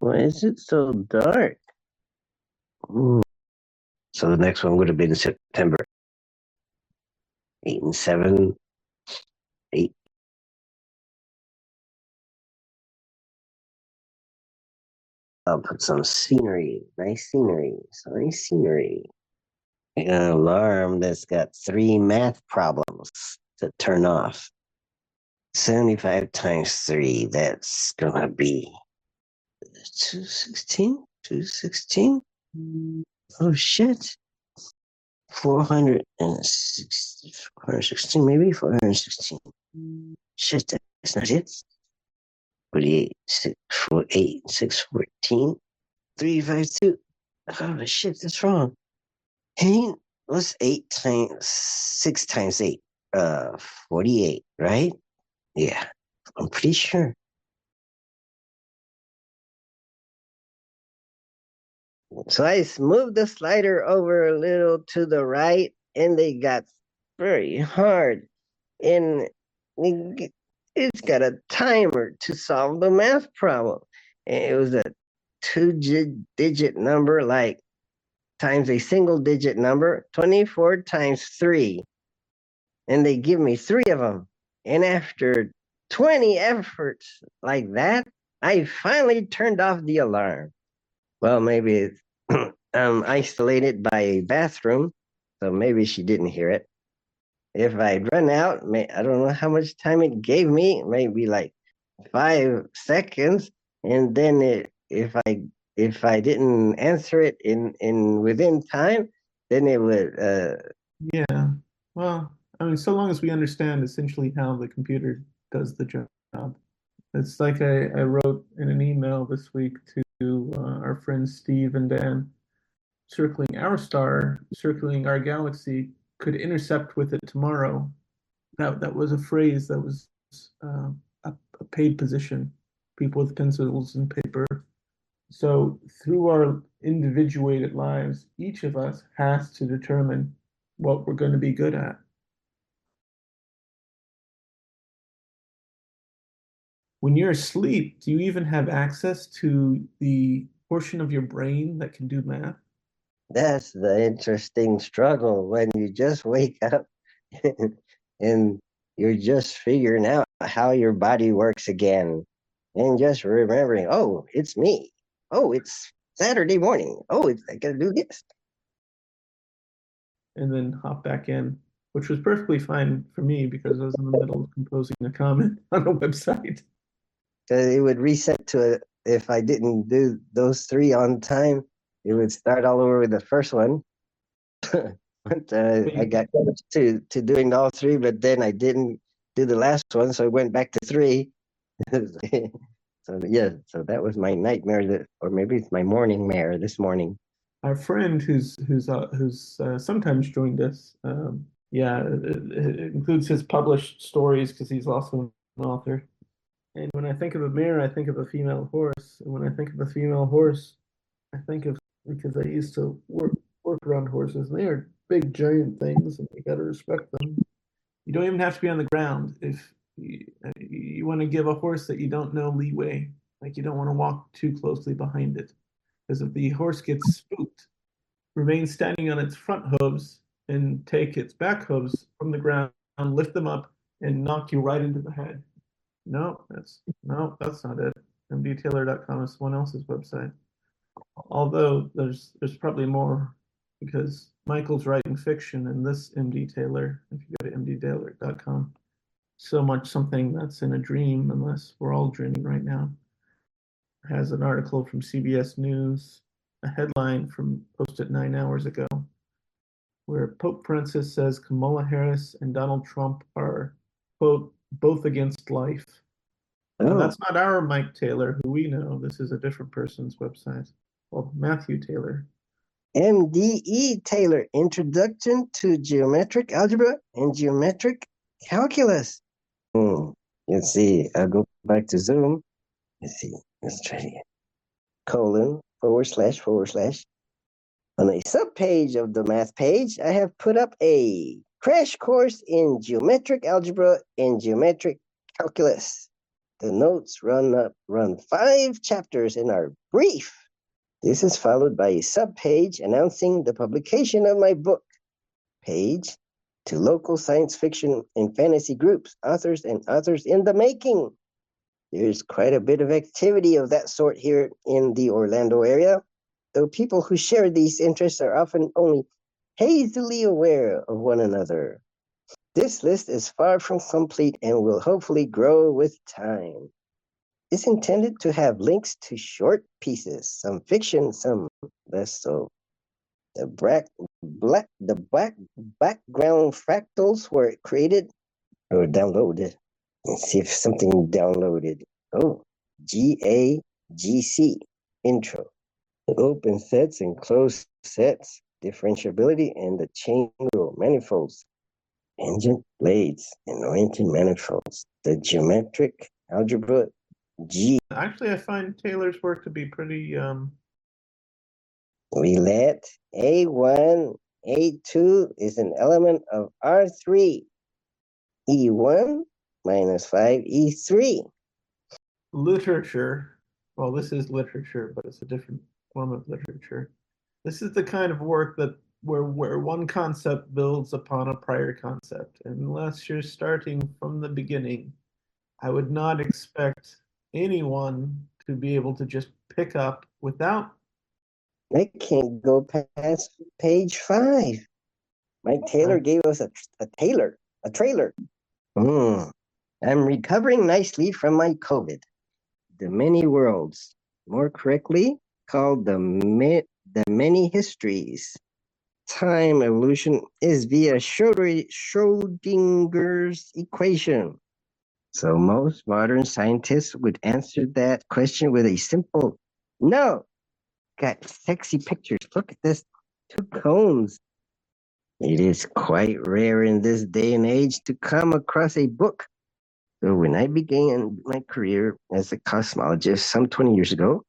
Why is it so dark? Ooh. So the next one would have been September. 8 and 7. 8. I'll put some scenery. Nice scenery. Nice scenery. I got an alarm that's got 3 math problems to turn off. 75 times 3, that's gonna be 216? 216? Oh shit. 416, 416, maybe 416. Shit, that's not it. 48, 648, 614, 352. Oh shit, that's wrong. Hey, what's 8 times 6 times 8? 48, right? Yeah, I'm pretty sure. So I moved the slider over a little to the right, and they got very hard. And it's got a timer to solve the math problem. And it was a two-digit number, like times a single digit number, 24 times 3. And they give me 3 of them. And after 20 efforts like that, I finally turned off the alarm. Well, maybe it's isolated by a bathroom, so maybe she didn't hear it. If I'd run out, I don't know how much time it gave me, maybe like 5 seconds, and then if I didn't answer it in within time, then it would. Yeah. Well, I mean, so long as we understand essentially how the computer does the job. It's like I wrote in an email this week to our friends Steve and Dan, circling our star, circling our galaxy, could intercept with it tomorrow. That was a phrase that was uh, a paid position, people with pencils and paper. So through our individuated lives, each of us has to determine what we're going to be good at. When you're asleep, do you even have access to the portion of your brain that can do math? That's the interesting struggle when you just wake up and you're just figuring out how your body works again, and just remembering, oh, it's me. Oh, it's Saturday morning. Oh, I gotta do this. And then hop back in, which was perfectly fine for me because I was in the middle of composing a comment on a website. Because it would reset to it if I didn't do those 3 on time. It would start all over with the first one. But I got to doing all 3, but then I didn't do the last one, so I went back to 3. So yeah, so that was my nightmare, that, or maybe it's my morning mare this morning. Our friend who's sometimes joined us, yeah, it includes his published stories because he's also an author. And when I think of a mare, I think of a female horse. And when I think of a female horse, I think of because I used to work around horses. And they are big, giant things, and you got to respect them. You don't even have to be on the ground if you want to give a horse that you don't know leeway. Like you don't want to walk too closely behind it, because if the horse gets spooked, remain standing on its front hooves and take its back hooves from the ground, lift them up, and knock you right into the head. No, that's not it. MDTailor.com is someone else's website. Although there's probably more because Michael's writing fiction in this MD Taylor. If you go to mdtailor.com, so much something that's in a dream, unless we're all dreaming right now. Has an article from CBS News, a headline from posted 9 hours ago, where Pope Francis says Kamala Harris and Donald Trump are, quote, both against life. Now, Oh, that's not our Mike Taylor, who we know. This is a different person's website called Matthew Taylor. MDE Taylor, Introduction to Geometric Algebra and Geometric Calculus. Let's see, I'll go back to Zoom. Let's see, let's try it again. Colon, forward slash, forward slash. On a subpage of the math page, I have put up a crash course in geometric algebra and geometric calculus. The notes run 5 chapters and are brief. This is followed by a subpage announcing the publication of my book. Page to local science fiction and fantasy groups, authors and authors in the making. There's quite a bit of activity of that sort here in the Orlando area, though people who share these interests are often only hazily aware of one another. This list is far from complete and will hopefully grow with time. It's intended to have links to short pieces, some fiction, some less so. The background fractals were created or downloaded. Let's see if something downloaded. Oh, GAGC intro. Open sets and closed sets, differentiability, and the chain rule manifolds, tangent blades, and oriented manifolds. The geometric algebra G. Actually, I find Taylor's work to be pretty We let A1, A2 is an element of R3. E1 minus 5, E3. literature. Well, this is literature, but it's a different form of literature. This is the kind of work that where one concept builds upon a prior concept. Unless you're starting from the beginning, I would not expect anyone to be able to just pick up without. I can't go past page 5. Mike Taylor gave us a trailer. I'm recovering nicely from my COVID. The many worlds, more correctly called the many histories. Time evolution is via Schrodinger's equation. So most modern scientists would answer that question with a simple no. Got sexy pictures. Look at this. 2 cones. It is quite rare in this day and age to come across a book. So when I began my career as a cosmologist some 20 years ago,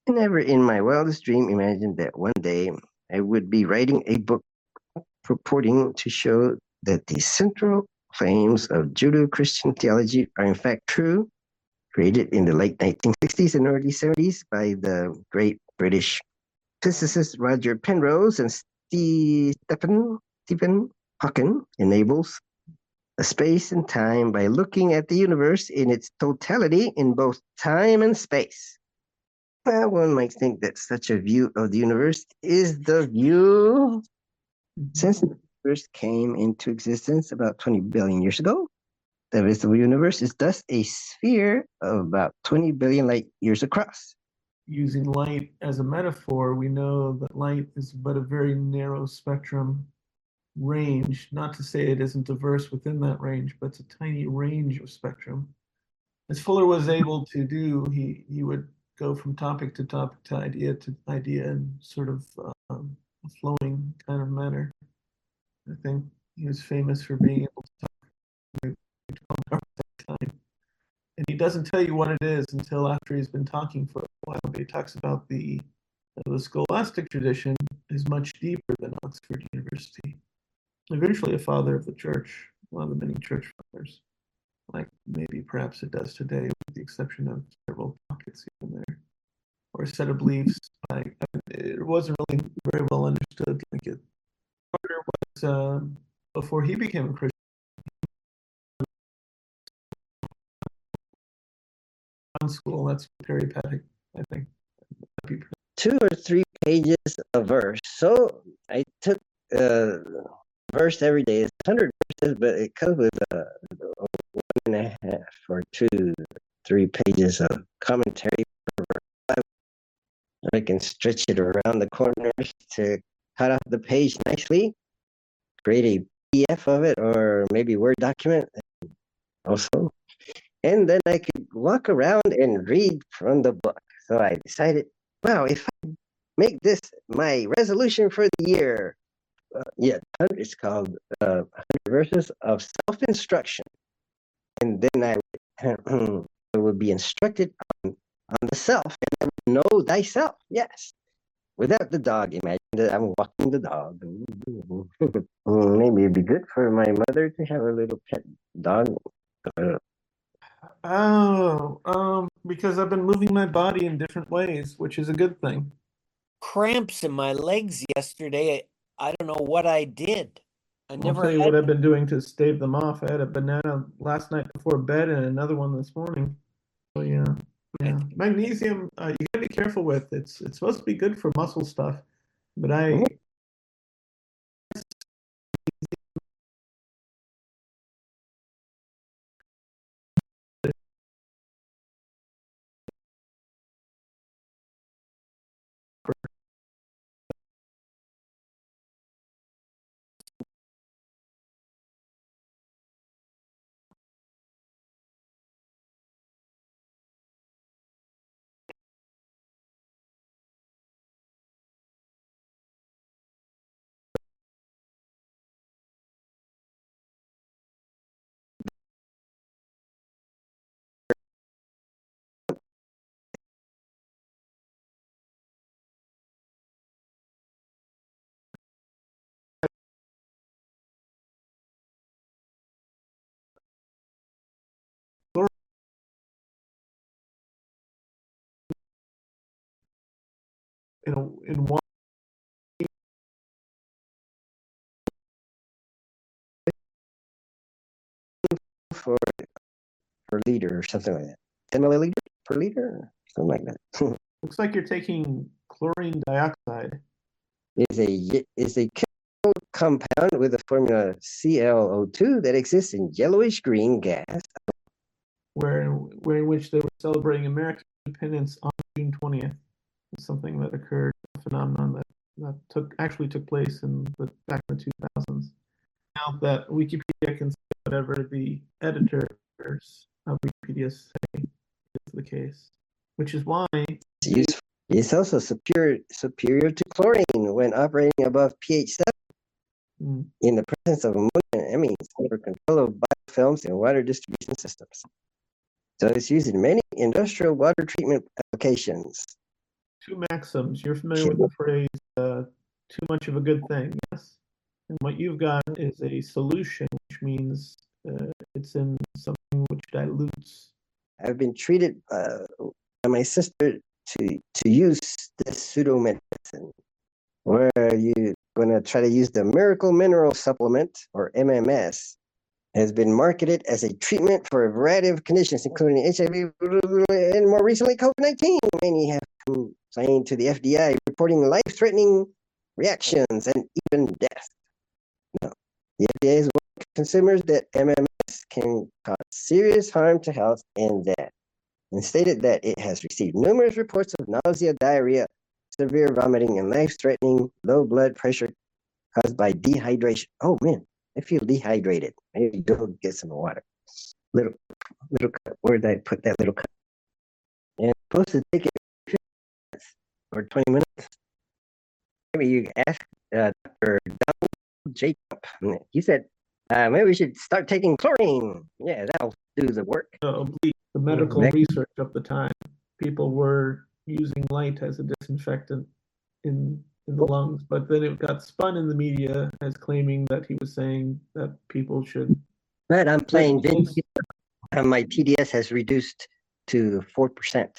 I never in my wildest dream imagined that one day I would be writing a book purporting to show that the central claims of Judeo-Christian theology are in fact true, created in the late 1960s and early 70s by the great British physicist Roger Penrose and Stephen Hawking, enables a space and time by looking at the universe in its totality in both time and space. Well, one might think that such a view of the universe is the view since the universe came into existence about 20 billion years ago. The visible universe is thus a sphere of about 20 billion light years across. Using light as a metaphor, we know that light is but a very narrow spectrum range. Not to say it isn't diverse within that range, but it's a tiny range of spectrum. As Fuller was able to do, he would go from topic to idea in sort of a flowing kind of manner. I think he was famous for being able to talk 12 hours at a time. And he doesn't tell you what it is until after he's been talking for a while. But he talks about the scholastic tradition is much deeper than Oxford University. Eventually, a father of the church, one of the many church fathers, like maybe perhaps it does today, with the exception of several pockets here and there, or a set of beliefs. Like it wasn't really very well understood. Like it, Carter was before he became a Christian. School. That's peripatetic, I think. 2 or 3 pages a verse. So I took a verse every day. It's 100 verses, but it comes with a 1.5 or 2, 3 pages of commentary per verse. I can stretch it around the corners to cut off the page nicely, create a PDF of it, or maybe Word document also. And then I could walk around and read from the book. So I decided, wow, if I make this my resolution for the year, it's called 100 Verses of Self-Instruction. And then I would be instructed on the self, and I would know thyself, yes. Without the dog, imagine that I'm walking the dog. Maybe it'd be good for my mother to have a little pet dog. Because I've been moving my body in different ways, which is a good thing. Cramps in my legs yesterday. I don't know what I did. I I'll never tell you had. what I've been doing to stave them off. I had a banana last night before bed and another one this morning. So yeah, yeah. Magnesium, you gotta be careful with. It's supposed to be good for muscle stuff, but Mhm. I in one For liter or something like that. 10 milliliters per liter, something like that. looks like you're taking chlorine dioxide, Is a chemical compound with the formula ClO2 that exists in yellowish green gas. where in which they were celebrating American independence on June 20th. It's something that occurred, a phenomenon that took place back in the 2000s. Now that Wikipedia can say whatever the editors of Wikipedia say is the case, which is why It's useful. It's also superior to chlorine when operating above pH 7 in the presence of ammonia and amines for control of biofilms and water distribution systems. So it's used in many industrial water treatment applications. two maxims. You're familiar with the phrase "too much of a good thing," yes? And what you've got is a solution, which means it's in something which dilutes. I've been treated by my sister to use this pseudo medicine, where you're going to try to use the miracle mineral supplement, or MMS, has been marketed as a treatment for a variety of conditions, including HIV and more recently COVID-19. Many have complained to the FDA, reporting life-threatening reactions and even death. No. The FDA has warned consumers that MMS can cause serious harm to health and death, and stated that it has received numerous reports of nausea, diarrhea, severe vomiting, and life-threatening low blood pressure caused by dehydration. Oh man, I feel dehydrated. Maybe go get some water. Little cup. Where did I put that little cup? And I'm supposed to take it 15 minutes or 20 minutes. Maybe you ask Dr. Donald Jacob. He said, maybe we should start taking chlorine. Yeah, that'll do the work. The medical research of the time, people were using light as a disinfectant in the lungs, but then it got spun in the media as claiming that he was saying that people should. But I'm playing Vinci. My TDS has reduced to 4%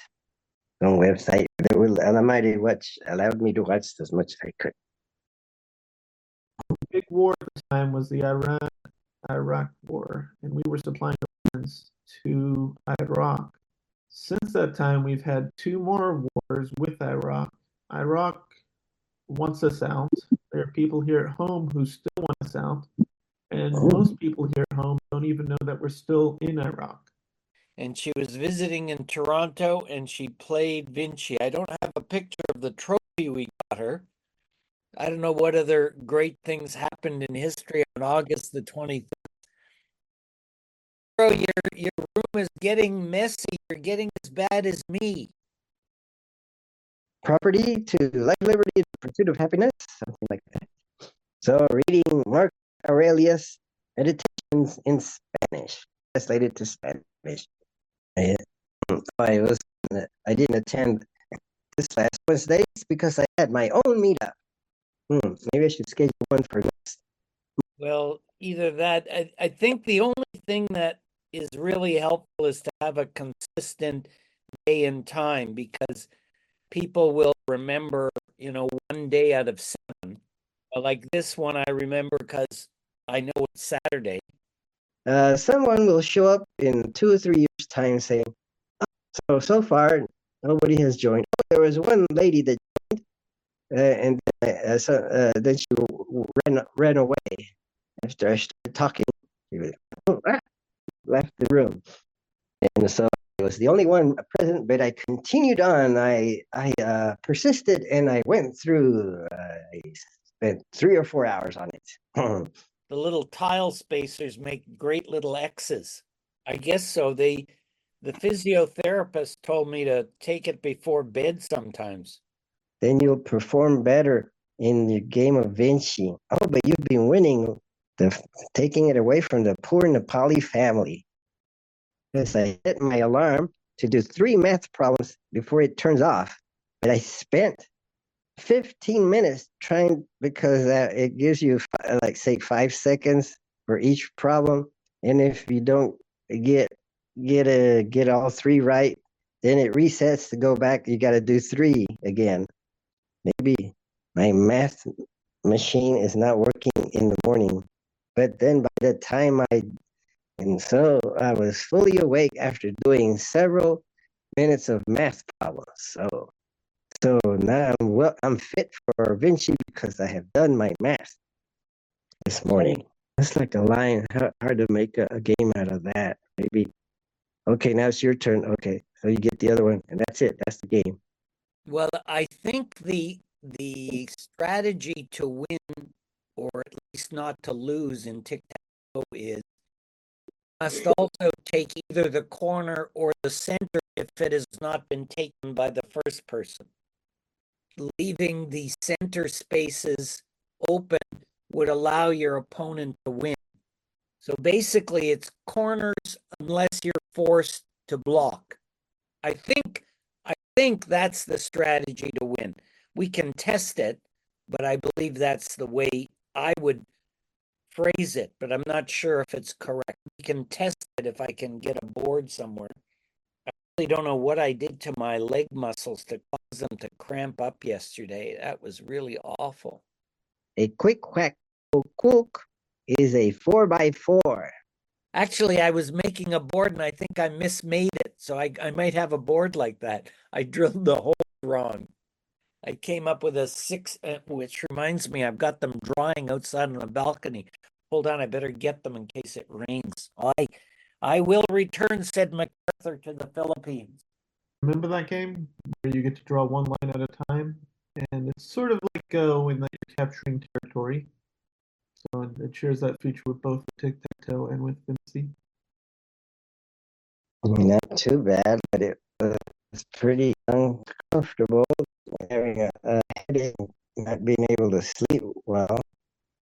on website. Allowed me to watch as much as I could. The big war at the time was the Iraq war, and we were supplying weapons to Iraq. Since that time, we've had two more wars with Iraq. Iraq wants us out. There are people here at home who still want us out. And most people here at home don't even know that we're still in Iraq. And she was visiting in Toronto and she played Vinci. I don't have a picture of the trophy we got her. I don't know what other great things happened in history on August the 23rd. Your room is getting messy. You're getting as bad as me. Property to life, liberty, and pursuit of happiness, something like that. So, reading Mark Aurelius' Meditations in Spanish, translated to Spanish. I didn't attend this last Wednesday because I had my own meetup. Maybe I should schedule one for next. Well, either that. I think the only thing that is really helpful is to have a consistent day and time, because people will remember, one day out of seven. Like this one, I remember because I know it's Saturday. Someone will show up in 2 or 3 years' time saying, so far, nobody has joined. Oh, there was one lady that and then she ran away after I started talking. She was, left the room, and so I was the only one present. But I continued on. I persisted, and I went through. I spent 3 or 4 hours on it. The little tile spacers make great little X's. I guess so. The physiotherapist told me to take it before bed sometimes. Then you'll perform better in your game of Vinci. Oh, but you've been winning taking it away from the poor Nepali family. Because I hit my alarm to do 3 math problems before it turns off. But I spent 15 minutes trying, because it gives you like say 5 seconds for each problem. And if you don't get all three right, then it resets to go back. You got to do three again. Maybe my math machine is not working in the morning. But then by the time and so I was fully awake after doing several minutes of math problems. So now I'm fit for Vinci because I have done my math this morning. That's like a line. Hard to make a game out of that. Maybe. Okay, now it's your turn. Okay, so you get the other one, and that's it. That's the game. Well, I think the strategy to win, or at least not to lose in tic-tac-toe, is must also take either the corner or the center if it has not been taken by the first person. Leaving the center spaces open would allow your opponent to win. So basically, it's corners unless you're forced to block. I think that's the strategy to win. We can test it, but I believe that's the way I would phrase it, but I'm not sure if it's correct. We can test it if I can get a board somewhere. I really don't know what I did to my leg muscles to cause them to cramp up yesterday. That was really awful. A quick quack cook is a 4x4. Actually, I was making a board and I think I mismade it. So I might have a board like that. I drilled the hole wrong. I came up with a 6, which reminds me, I've got them drying outside on the balcony. Hold on, I better get them in case it rains. I will return, said MacArthur to the Philippines. Remember that game where you get to draw one line at a time? And it's sort of like when you're capturing territory. So it shares that feature with both tic-tac-toe and with Vinci. Not too bad, but it was pretty uncomfortable having a headache, not being able to sleep well.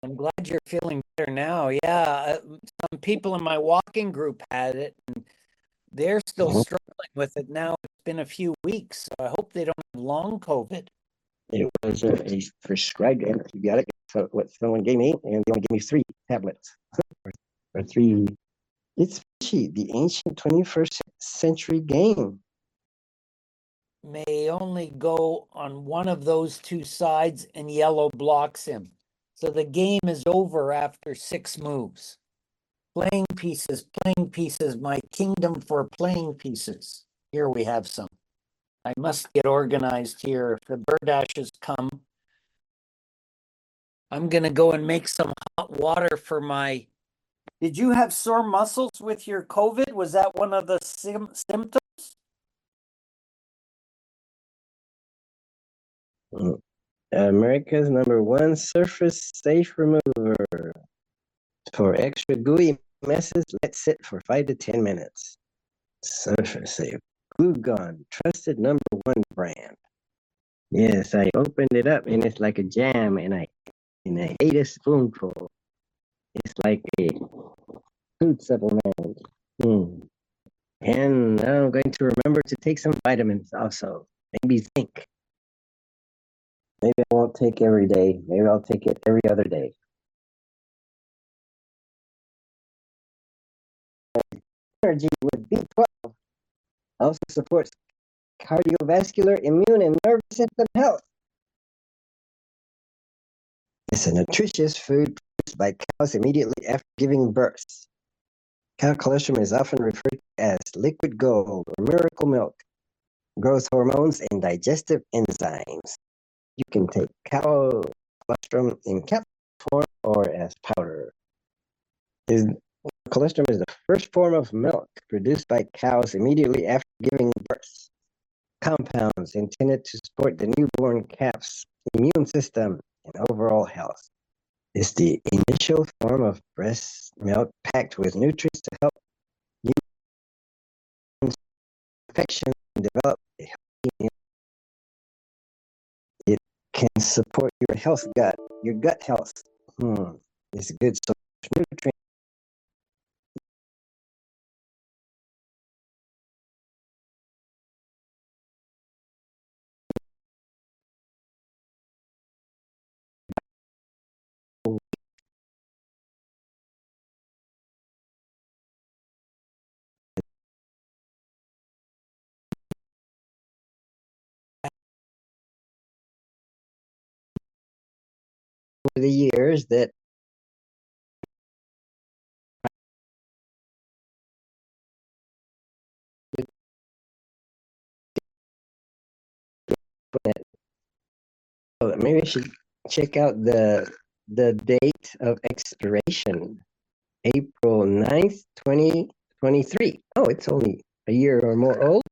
I'm glad you're feeling better now. Yeah, some people in my walking group had it, and they're still struggling with it now. It's been a few weeks, so I hope they don't have long COVID. It was a prescribed antibiotic. So what someone gave me, and they only gave me 3 tablets or 3. It's fishy, the ancient 21st century game. May only go on one of those two sides, and yellow blocks him. So the game is over after 6 moves. Playing pieces, my kingdom for playing pieces. Here we have some. I must get organized here. If the Burdashes come, I'm going to go and make some hot water for my... Did you have sore muscles with your COVID? Was that one of the symptoms? America's #1 surface safe remover. For extra gooey messes, let sit for 5 to 10 minutes. Surface safe. Glue Gun, trusted #1 brand. Yes, I opened it up and it's like a jam, and I ate a spoonful. It's like a food supplement. And now I'm going to remember to take some vitamins also. Maybe zinc. Maybe I won't take every day. Maybe I'll take it every other day. energy with B12. Also supports cardiovascular, immune, and nervous system health. It's a nutritious food produced by cows immediately after giving birth. Cow colostrum is often referred to as liquid gold or miracle milk, growth hormones, and digestive enzymes. You can take cow colostrum in capsule form or as powder. Colostrum is the first form of milk produced by cows immediately after giving birth. Compounds intended to support the newborn calf's immune system and overall health. It's the initial form of breast milk packed with nutrients to help infection and develop a healthy immune. It can support your gut health. It's a good source of nutrients. Over the years that maybe I should check out the date of expiration. April 9th, 2023. Oh, it's only a year or more old.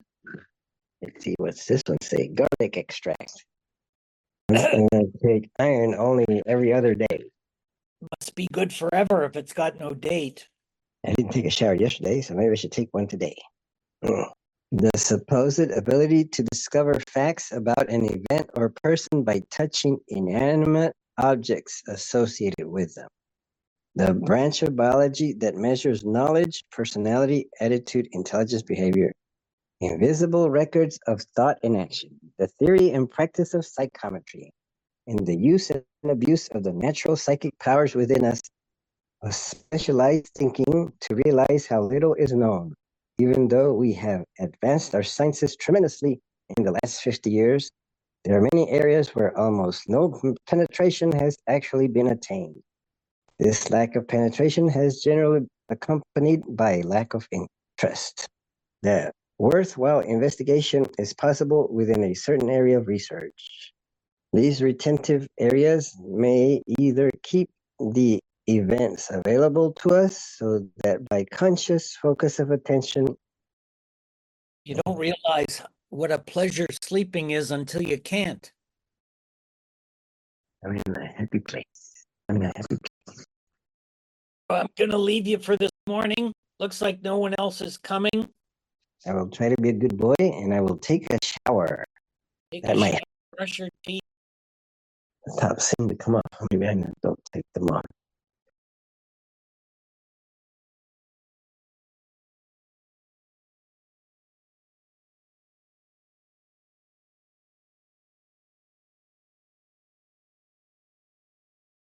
Let's see, what's this one say? Garlic extract. I'm gonna take iron only every other day. Must be good forever if it's got no date. I didn't take a shower yesterday, so maybe I should take one today. The supposed ability to discover facts about an event or person by touching inanimate objects associated with them. The branch of biology that measures knowledge, personality, attitude, intelligence, behavior, invisible records of thought and action, the theory and practice of psychometry, and the use and abuse of the natural psychic powers within us, of specialized thinking to realize how little is known. Even though we have advanced our sciences tremendously in the last 50 years, there are many areas where almost no penetration has actually been attained. This lack of penetration has generally accompanied by lack of interest. The worthwhile investigation is possible within a certain area of research. These retentive areas may either keep the events available to us so that by conscious focus of attention, You don't realize what a pleasure sleeping is until you can't. I'm in a happy place. I'm in a happy place. I'm going to leave you for this morning. Looks like no one else is coming. I will try to be a good boy and I will take a shower. Take That a might shower, brush your teeth. stop seem to come off. Maybe I don't take them off.